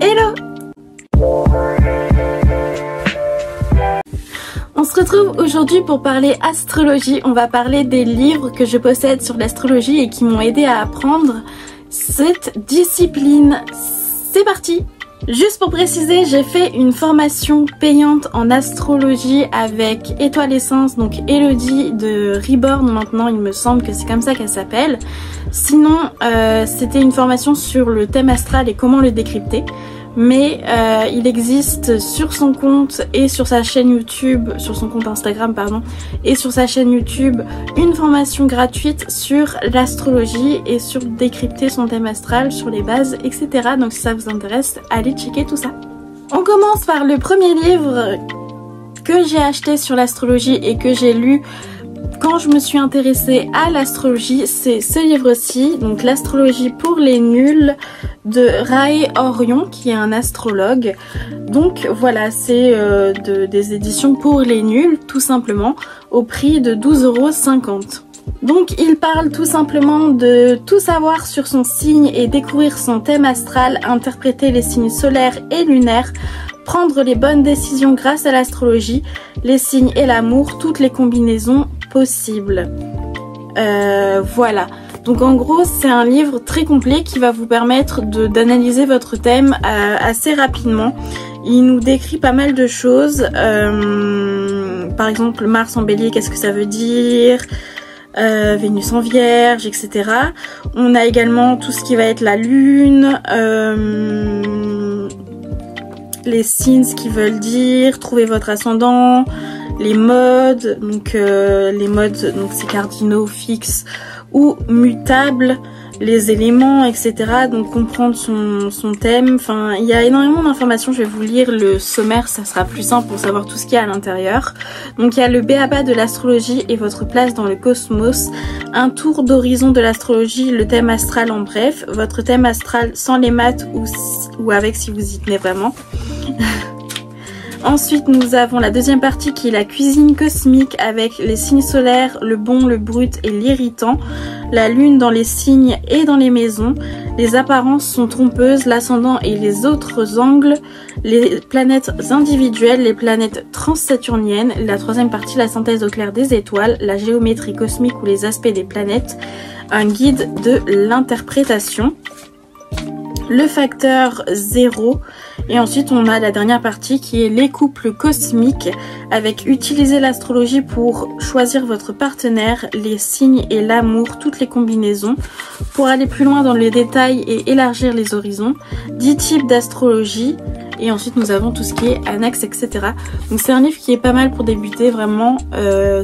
Hello! On se retrouve aujourd'hui pour parler astrologie. On va parler des livres que je possède sur l'astrologie et qui m'ont aidé à apprendre cette discipline. C'est parti! Juste pour préciser, j'ai fait une formation payante en astrologie avec Étoile Essence, donc Elodie de Reborn maintenant, il me semble que c'est comme ça qu'elle s'appelle. Sinon, c'était une formation sur le thème astral et comment le décrypter. Mais il existe sur son compte et sur sa chaîne YouTube, sur son compte Instagram pardon, et sur sa chaîne YouTube, une formation gratuite sur l'astrologie et sur décrypter son thème astral, sur les bases, etc. Donc si ça vous intéresse, allez checker tout ça. On commence par le premier livre que j'ai acheté sur l'astrologie et que j'ai lu quand je me suis intéressée à l'astrologie, c'est ce livre-ci, donc l'astrologie pour les nuls de Rae Orion, qui est un astrologue. Donc voilà, c'est des éditions pour les nuls, tout simplement, au prix de 12,50 €. Donc il parle tout simplement de tout savoir sur son signe et découvrir son thème astral, interpréter les signes solaires et lunaires, prendre les bonnes décisions grâce à l'astrologie, les signes et l'amour, toutes les combinaisons possibles. Voilà. Donc en gros c'est un livre très complet qui va vous permettre d'analyser votre thème assez rapidement. Il nous décrit pas mal de choses. Par exemple Mars en bélier, qu'est-ce que ça veut dire ? Vénus en vierge, etc. On a également tout ce qui va être la lune, les signes, ce qu'ils veulent dire, trouver votre ascendant, les modes, donc les modes, donc c'est cardinaux, fixes ou mutables, les éléments, etc. Donc comprendre son thème, enfin il y a énormément d'informations, je vais vous lire le sommaire, ça sera plus simple pour savoir tout ce qu'il y a à l'intérieur. Donc il y a le b.a.-ba de l'astrologie et votre place dans le cosmos, un tour d'horizon de l'astrologie, le thème astral en bref, votre thème astral sans les maths ou avec si vous y tenez vraiment. Ensuite nous avons la deuxième partie qui est la cuisine cosmique avec les signes solaires, le bon, le brut et l'irritant, la lune dans les signes et dans les maisons, les apparences sont trompeuses, l'ascendant et les autres angles, les planètes individuelles, les planètes transsaturniennes, la troisième partie la synthèse au clair des étoiles, la géométrie cosmique ou les aspects des planètes, un guide de l'interprétation, le facteur 0 et ensuite on a la dernière partie qui est les couples cosmiques avec utiliser l'astrologie pour choisir votre partenaire, les signes et l'amour, toutes les combinaisons. Pour aller plus loin dans les détails et élargir les horizons, 10 types d'astrologie et ensuite nous avons tout ce qui est annexe, etc. Donc c'est un livre qui est pas mal pour débuter vraiment.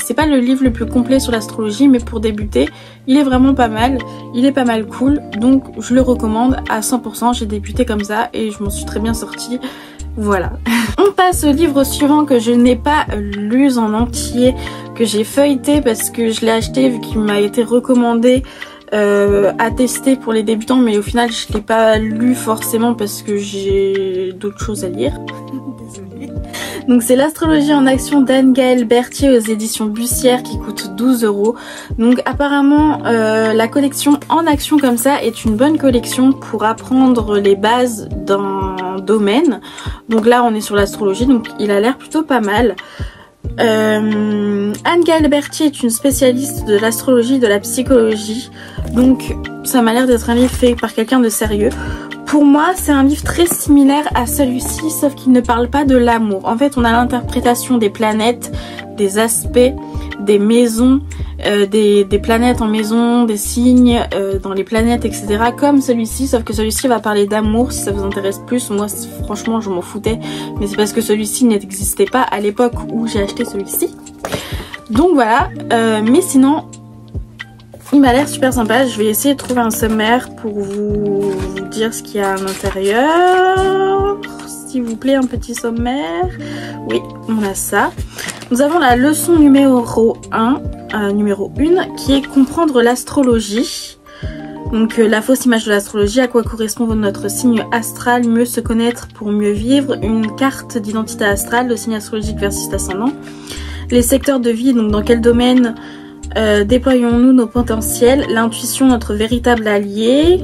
C'est pas le livre le plus complet sur l'astrologie mais pour débuter il est vraiment pas mal, il est pas mal cool, donc je le recommande à 100%. J'ai débuté comme ça et je m'en suis très bien sortie. Voilà. On passe au livre suivant que je n'ai pas lu en entier, que j'ai feuilleté parce que je l'ai acheté vu qu'il m'a été recommandé à tester pour les débutants, mais au final je l'ai pas lu forcément parce que j'ai d'autres choses à lire. Désolée. Donc c'est l'astrologie en action d'Anne-Gaëlle Berthier aux éditions Bussière qui coûte 12 €. Donc apparemment la collection en action comme ça est une bonne collection pour apprendre les bases d'un domaine. Donc là on est sur l'astrologie, donc il a l'air plutôt pas mal. Anne-Gaëlle Berthier est une spécialiste de l'astrologie et de la psychologie, donc ça m'a l'air d'être un livre fait par quelqu'un de sérieux. Pour moi c'est un livre très similaire à celui-ci sauf qu'il ne parle pas de l'amour. En fait on a l'interprétation des planètes, des aspects, des maisons, des planètes en maison, des signes dans les planètes, etc. comme celui-ci, sauf que celui-ci va parler d'amour si ça vous intéresse plus. Moi franchement je m'en foutais, mais c'est parce que celui-ci n'existait pas à l'époque où j'ai acheté celui-ci. Donc voilà, mais sinon il m'a l'air super sympa. Je vais essayer de trouver un sommaire pour vous dire ce qu'il y a à l'intérieur. S'il vous plaît, un petit sommaire. Oui, on a ça. Nous avons la leçon numéro 1, qui est comprendre l'astrologie. Donc la fausse image de l'astrologie, à quoi correspond notre signe astral, mieux se connaître pour mieux vivre, une carte d'identité astrale, le signe astrologique versus ascendant. Les secteurs de vie, donc dans quel domaine déployons-nous nos potentiels, l'intuition, notre véritable allié.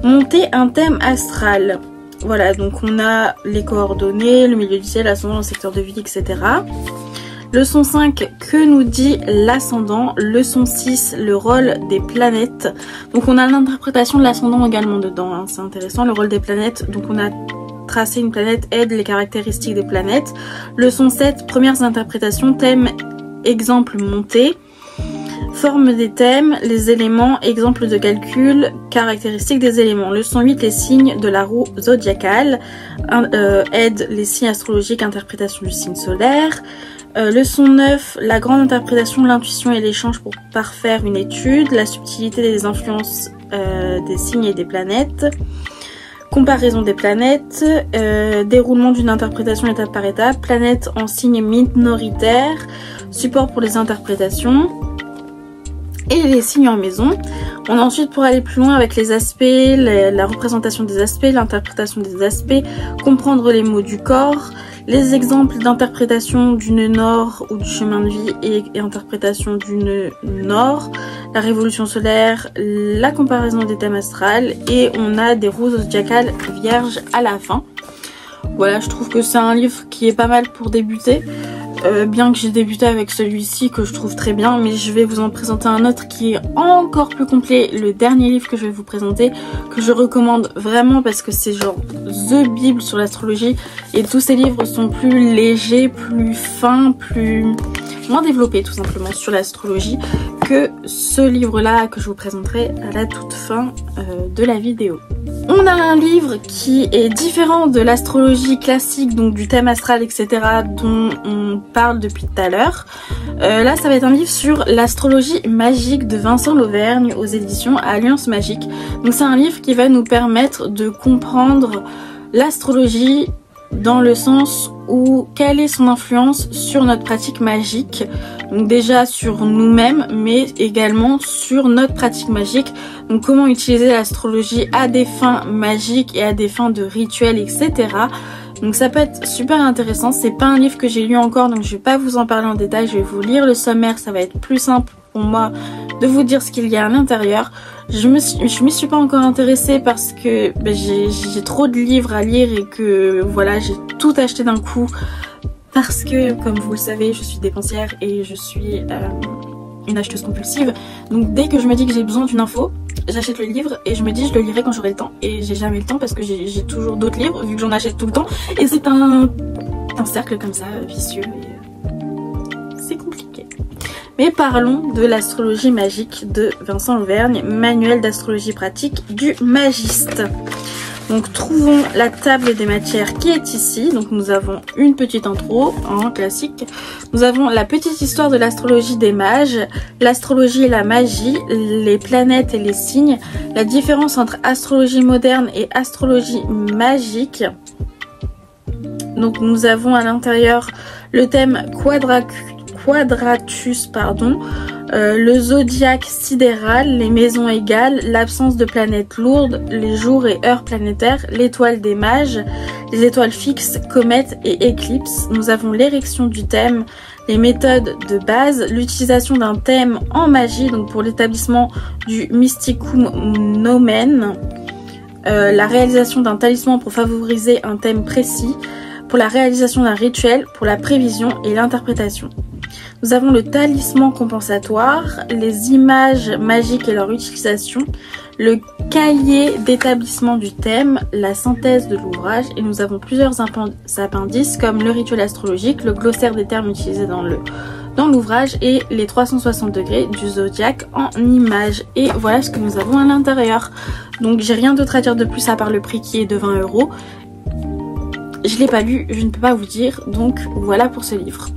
Monter un thème astral. Voilà, donc on a les coordonnées, le milieu du ciel, l'ascendant, le secteur de vie, etc. Leçon 5, que nous dit l'ascendant? Leçon 6, le rôle des planètes. Donc on a l'interprétation de l'ascendant également dedans, hein. C'est intéressant, le rôle des planètes. Donc on a tracé une planète, aide les caractéristiques des planètes. Leçon 7, premières interprétations, thème, exemple, montée. Forme des thèmes, les éléments, exemples de calcul, caractéristiques des éléments. Leçon 8, les signes de la roue zodiacale. Aide les signes astrologiques, interprétation du signe solaire. Leçon 9, la grande interprétation, l'intuition et l'échange pour parfaire une étude. La subtilité des influences des signes et des planètes. Comparaison des planètes. Déroulement d'une interprétation étape par étape. Planète en signe minoritaire. Support pour les interprétations. Et les signes en maison. On a ensuite, pour aller plus loin avec les aspects, la représentation des aspects, l'interprétation des aspects, comprendre les mots du corps, les exemples d'interprétation d'une nord ou du chemin de vie et interprétation d'une nord, la révolution solaire, la comparaison des thèmes astrales et on a des roues zodiacales vierges à la fin. Voilà, je trouve que c'est un livre qui est pas mal pour débuter. Bien que j'ai débuté avec celui-ci que je trouve très bien, mais je vais vous en présenter un autre qui est encore plus complet, le dernier livre que je vais vous présenter, que je recommande vraiment parce que c'est genre The Bible sur l'astrologie et tous ces livres sont plus légers, plus fins, moins développés tout simplement sur l'astrologie que ce livre-là que je vous présenterai à la toute fin de la vidéo. On a un livre qui est différent de l'astrologie classique, donc du thème astral, etc. dont on parle depuis tout à l'heure. Là, ça va être un livre sur l'astrologie magique de Vincent Lauvergne aux éditions Alliance Magique. Donc c'est un livre qui va nous permettre de comprendre l'astrologie dans le sens où quelle est son influence sur notre pratique magique, donc déjà sur nous-mêmes mais également sur notre pratique magique, donc comment utiliser l'astrologie à des fins magiques et à des fins de rituels, etc. Donc ça peut être super intéressant. C'est pas un livre que j'ai lu encore donc je vais pas vous en parler en détail, je vais vous lire le sommaire, ça va être plus simple pour moi de vous dire ce qu'il y a à l'intérieur. Je m'y suis pas encore intéressée parce que j'ai trop de livres à lire et que voilà, j'ai tout acheté d'un coup parce que comme vous le savez je suis dépensière et je suis une acheteuse compulsive. Donc dès que je me dis que j'ai besoin d'une info, j'achète le livre et je me dis je le lirai quand j'aurai le temps et j'ai jamais le temps parce que j'ai toujours d'autres livres vu que j'en achète tout le temps et c'est un cercle comme ça vicieux et c'est compliqué. Mais parlons de l'astrologie magique de Vincent Lauvergne, manuel d'astrologie pratique du magiste. Donc trouvons la table des matières qui est ici. Donc nous avons une petite intro en classique. Nous avons la petite histoire de l'astrologie des mages, l'astrologie et la magie, les planètes et les signes, la différence entre astrologie moderne et astrologie magique. Donc nous avons à l'intérieur le thème quadratus, le zodiaque sidéral, les maisons égales, l'absence de planètes lourdes, les jours et heures planétaires, l'étoile des mages, les étoiles fixes, comètes et éclipses. Nous avons l'érection du thème, les méthodes de base, l'utilisation d'un thème en magie, donc pour l'établissement du mysticum nomen, la réalisation d'un talisman pour favoriser un thème précis, pour la réalisation d'un rituel, pour la prévision et l'interprétation. Nous avons le talisman compensatoire, les images magiques et leur utilisation, le cahier d'établissement du thème, la synthèse de l'ouvrage et nous avons plusieurs appendices comme le rituel astrologique, le glossaire des termes utilisés dans l'ouvrage et les 360 degrés du zodiaque en images. Et voilà ce que nous avons à l'intérieur. Donc j'ai rien d'autre à dire de plus à part le prix qui est de 20 €. Je l'ai pas lu, je ne peux pas vous dire, donc voilà pour ce livre.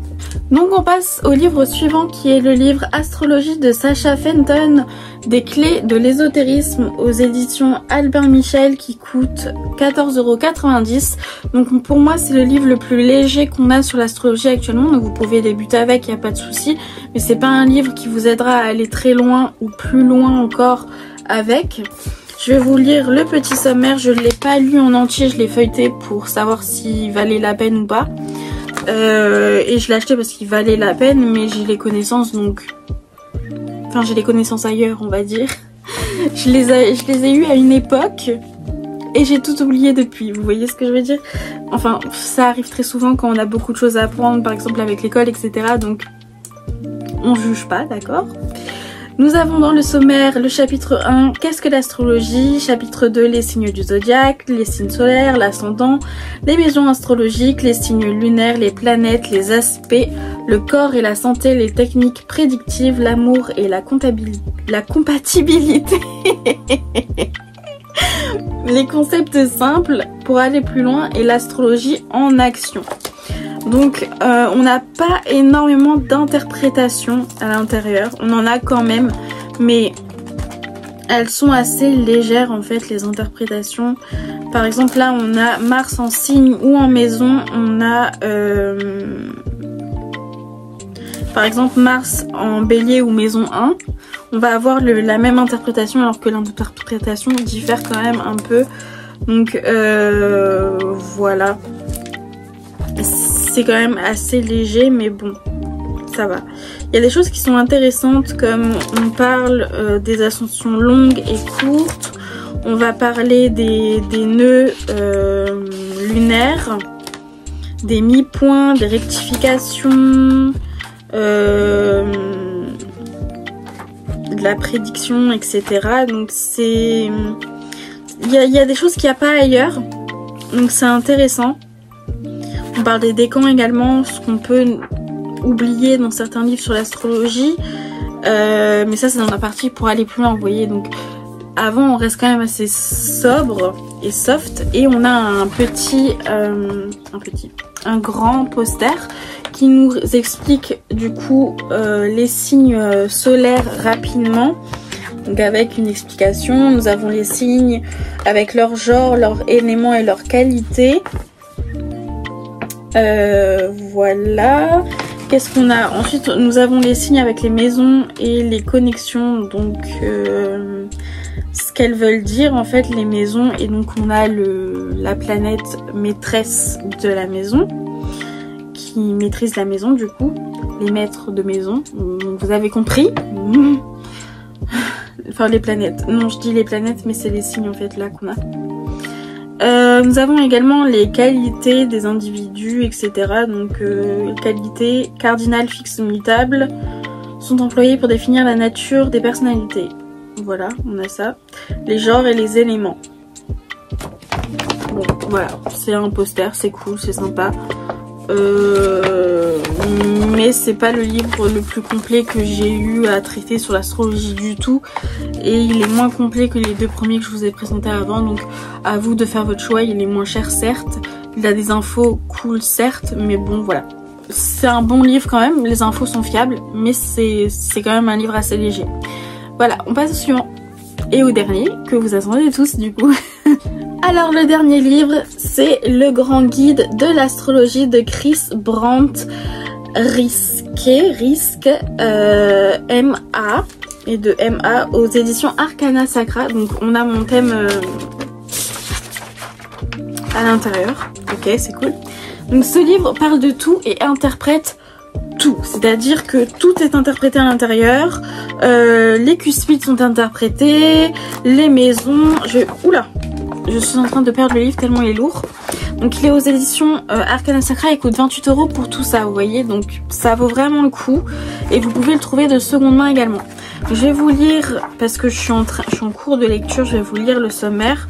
Donc on passe au livre suivant qui est le livre Astrologie de Sacha Fenton, des clés de l'ésotérisme aux éditions Albin Michel qui coûte 14,90 €. Donc pour moi c'est le livre le plus léger qu'on a sur l'astrologie actuellement, donc vous pouvez débuter avec, il n'y a pas de souci, mais c'est pas un livre qui vous aidera à aller très loin ou plus loin encore avec. Je vais vous lire le petit sommaire, je ne l'ai pas lu en entier, je l'ai feuilleté pour savoir s'il valait la peine ou pas. Et je l'ai acheté parce qu'il valait la peine, mais j'ai les connaissances donc... Enfin j'ai les connaissances ailleurs on va dire. je les ai eus à une époque et j'ai tout oublié depuis. Vous voyez ce que je veux dire? Enfin, ça arrive très souvent quand on a beaucoup de choses à apprendre, par exemple avec l'école, etc. Donc, on juge pas, d'accord? Nous avons dans le sommaire le chapitre 1, qu'est-ce que l'astrologie? Chapitre 2, les signes du zodiaque, les signes solaires, l'ascendant, les maisons astrologiques, les signes lunaires, les planètes, les aspects, le corps et la santé, les techniques prédictives, l'amour et la compatibilité. Les concepts simples pour aller plus loin et l'astrologie en action. Donc on n'a pas énormément d'interprétations à l'intérieur, on en a quand même, mais elles sont assez légères en fait les interprétations. Par exemple là on a Mars en signe ou en maison, on a par exemple Mars en bélier ou maison 1, on va avoir la même interprétation alors que l'interprétation diffère quand même un peu. Donc voilà. C'est quand même assez léger mais bon, ça va. Il y a des choses qui sont intéressantes comme on parle des ascensions longues et courtes. On va parler des nœuds lunaires, des mi-points, des rectifications, de la prédiction, etc. Donc c'est... Il y a des choses qu'il n'y a pas ailleurs. Donc c'est intéressant. On parle des décans également, ce qu'on peut oublier dans certains livres sur l'astrologie. Mais ça c'est dans la partie pour aller plus loin, vous voyez. Donc avant on reste quand même assez sobre et soft. Et on a un grand poster qui nous explique du coup les signes solaires rapidement. Donc avec une explication, nous avons les signes avec leur genre, leurs éléments et leurs qualités. Voilà. Qu'est-ce qu'on a? Ensuite nous avons les signes avec les maisons et les connexions, donc ce qu'elles veulent dire en fait les maisons. Et donc on a la planète maîtresse de la maison qui maîtrise la maison, du coup les maîtres de maison, vous avez compris. Enfin les planètes, non je dis les planètes mais c'est les signes en fait là qu'on a. Nous avons également les qualités des individus, etc. Donc les qualités cardinales, fixes, mutables sont employées pour définir la nature des personnalités. Voilà, on a ça. Les genres et les éléments. Bon, voilà, c'est un poster, c'est cool, c'est sympa. Mais c'est pas le livre le plus complet que j'ai eu à traiter sur l'astrologie du tout, et il est moins complet que les deux premiers que je vous ai présentés avant, donc à vous de faire votre choix. Il est moins cher certes, il a des infos cool certes, mais bon voilà, c'est un bon livre quand même, les infos sont fiables, mais c'est quand même un livre assez léger. Voilà, on passe au suivant et au dernier que vous attendez tous du coup. Alors le dernier livre, c'est Le Grand Guide de l'astrologie de Chris Brandt Riske, M.A. et de M.A. aux éditions Arcana Sacra. Donc on a mon thème à l'intérieur, ok c'est cool. Donc ce livre parle de tout et interprète tout, c'est-à-dire que tout est interprété à l'intérieur, les cuspides sont interprétés, les maisons, oula, je suis en train de perdre le livre tellement il est lourd. Donc il est aux éditions Arcana Sacra, il coûte 28 € pour tout ça, vous voyez, donc ça vaut vraiment le coup et vous pouvez le trouver de seconde main également. Je vais vous lire, parce que je suis en cours de lecture, je vais vous lire le sommaire,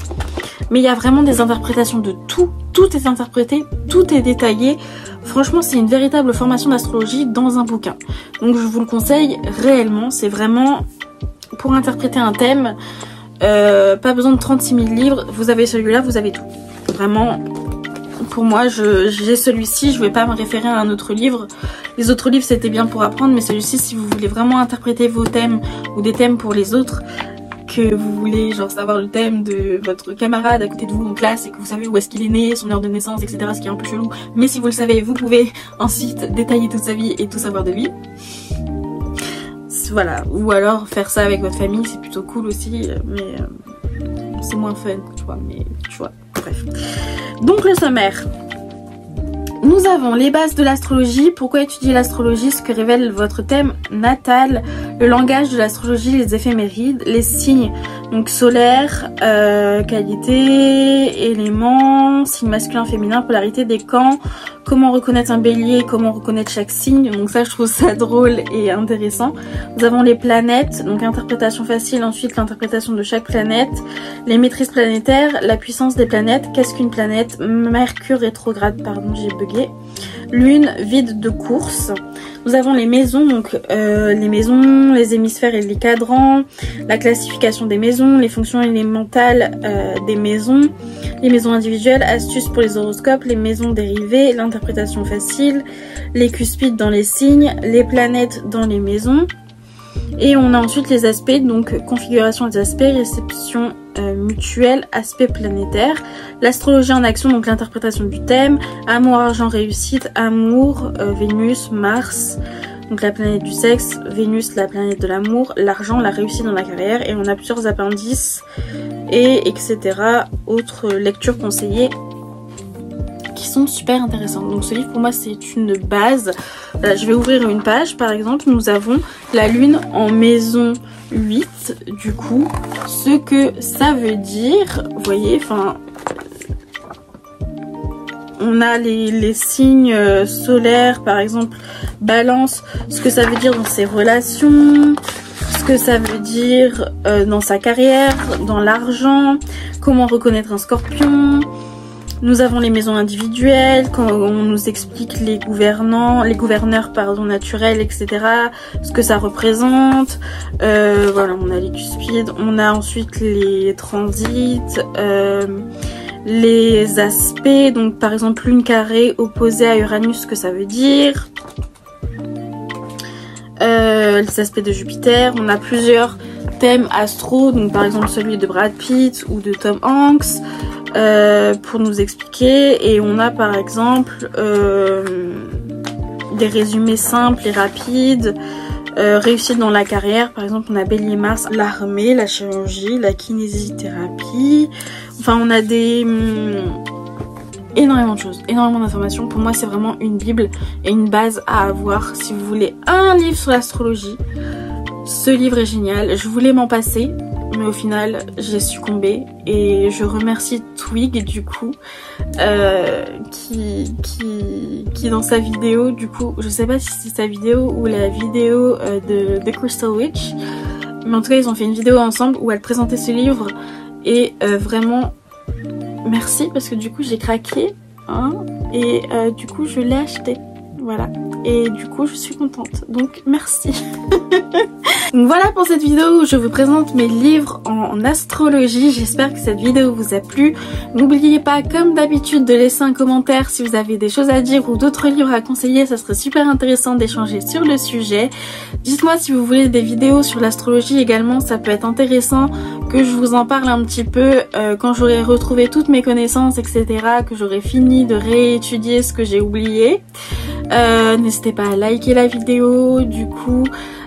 mais il y a vraiment des interprétations de tout, tout est interprété, tout est détaillé. Franchement c'est une véritable formation d'astrologie dans un bouquin, donc je vous le conseille réellement, c'est vraiment pour interpréter un thème. Pas besoin de 36 000 livres, vous avez celui-là, vous avez tout. Vraiment, pour moi, j'ai celui-ci, je vais pas me référer à un autre livre. Les autres livres c'était bien pour apprendre, mais celui-ci si vous voulez vraiment interpréter vos thèmes ou des thèmes pour les autres, que vous voulez genre savoir le thème de votre camarade à côté de vous en classe et que vous savez où est-ce qu'il est né, son heure de naissance, etc. Ce qui est un peu chelou, mais si vous le savez, vous pouvez ensuite détailler toute sa vie et tout savoir de lui. Voilà, ou alors faire ça avec votre famille, c'est plutôt cool aussi, mais c'est moins fun, tu vois, mais tu vois, bref. Donc le sommaire. Nous avons les bases de l'astrologie, pourquoi étudier l'astrologie, ce que révèle votre thème natal, le langage de l'astrologie, les éphémérides, les signes donc solaires, qualité, éléments, signes masculin, féminin, polarité, décan, comment reconnaître un bélier, comment reconnaître chaque signe. Donc ça, je trouve ça drôle et intéressant. Nous avons les planètes, donc interprétation facile, ensuite l'interprétation de chaque planète, les maîtrises planétaires, la puissance des planètes, qu'est-ce qu'une planète, Mercure rétrograde, pardon, j'ai bugué, lune vide de course. Nous avons les maisons, donc les maisons, les hémisphères et les cadrans, la classification des maisons, les fonctions élémentales des maisons, les maisons individuelles, astuces pour les horoscopes, les maisons dérivées, l'interprétation facile, les cuspides dans les signes, les planètes dans les maisons. Et on a ensuite les aspects, donc configuration des aspects, réception mutuelle, aspect planétaire, l'astrologie en action, donc l'interprétation du thème, amour, argent, réussite, amour, Vénus, Mars, donc la planète du sexe, Vénus, la planète de l'amour, l'argent, la réussite dans la carrière, et on a plusieurs appendices, et etc. Autres lectures conseillées qui sont super intéressantes. Donc ce livre pour moi c'est une base. Je vais ouvrir une page par exemple, nous avons la lune en maison 8, du coup ce que ça veut dire, vous voyez, enfin on a les signes solaires par exemple, balance, ce que ça veut dire dans ses relations, ce que ça veut dire dans sa carrière, dans l'argent, comment reconnaître un scorpion. Nous avons les maisons individuelles, quand on nous explique les gouverneurs pardon, naturels, etc. Ce que ça représente. Voilà, on a les cuspides, on a ensuite les transits, les aspects, donc par exemple lune carrée opposée à Uranus, ce que ça veut dire. Les aspects de Jupiter, on a plusieurs thèmes astro, donc par exemple celui de Brad Pitt ou de Tom Hanks. Pour nous expliquer, et on a par exemple des résumés simples et rapides, réussite dans la carrière, par exemple on a Bélier Mars, l'armée, la chirurgie, la kinésithérapie, enfin on a des énormément de choses, énormément d'informations. Pour moi c'est vraiment une bible et une base à avoir si vous voulez un livre sur l'astrologie. Ce livre est génial, je voulais m'en passer mais au final j'ai succombé, et je remercie Twig du coup qui dans sa vidéo, du coup je sais pas si c'est sa vidéo ou la vidéo de The Crystal Witch, mais en tout cas ils ont fait une vidéo ensemble où elle présentait ce livre, et vraiment merci parce que du coup j'ai craqué hein, et du coup je l'ai acheté, voilà, et du coup je suis contente, donc merci. Donc voilà pour cette vidéo où je vous présente mes livres en astrologie. J'espère que cette vidéo vous a plu. N'oubliez pas comme d'habitude de laisser un commentaire si vous avez des choses à dire ou d'autres livres à conseiller, ça serait super intéressant d'échanger sur le sujet. Dites-moi si vous voulez des vidéos sur l'astrologie également, ça peut être intéressant que je vous en parle un petit peu quand j'aurai retrouvé toutes mes connaissances, etc., que j'aurai fini de réétudier ce que j'ai oublié. N'hésitez pas à liker la vidéo, du coup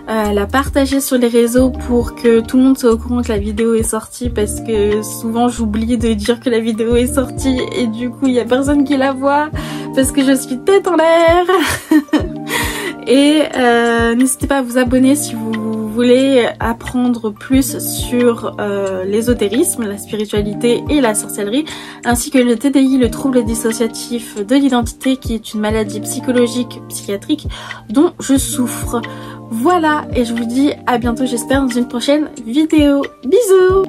la partager sur les réseaux pour que tout le monde soit au courant que la vidéo est sortie, parce que souvent j'oublie de dire que la vidéo est sortie et du coup il y a personne qui la voit parce que je suis tête en l'air. Et n'hésitez pas à vous abonner si vous voulez apprendre plus sur l'ésotérisme, la spiritualité et la sorcellerie, ainsi que le TDI, le trouble dissociatif de l'identité, qui est une maladie psychologique, psychiatrique dont je souffre. Voilà, et je vous dis à bientôt, j'espère, dans une prochaine vidéo. Bisous!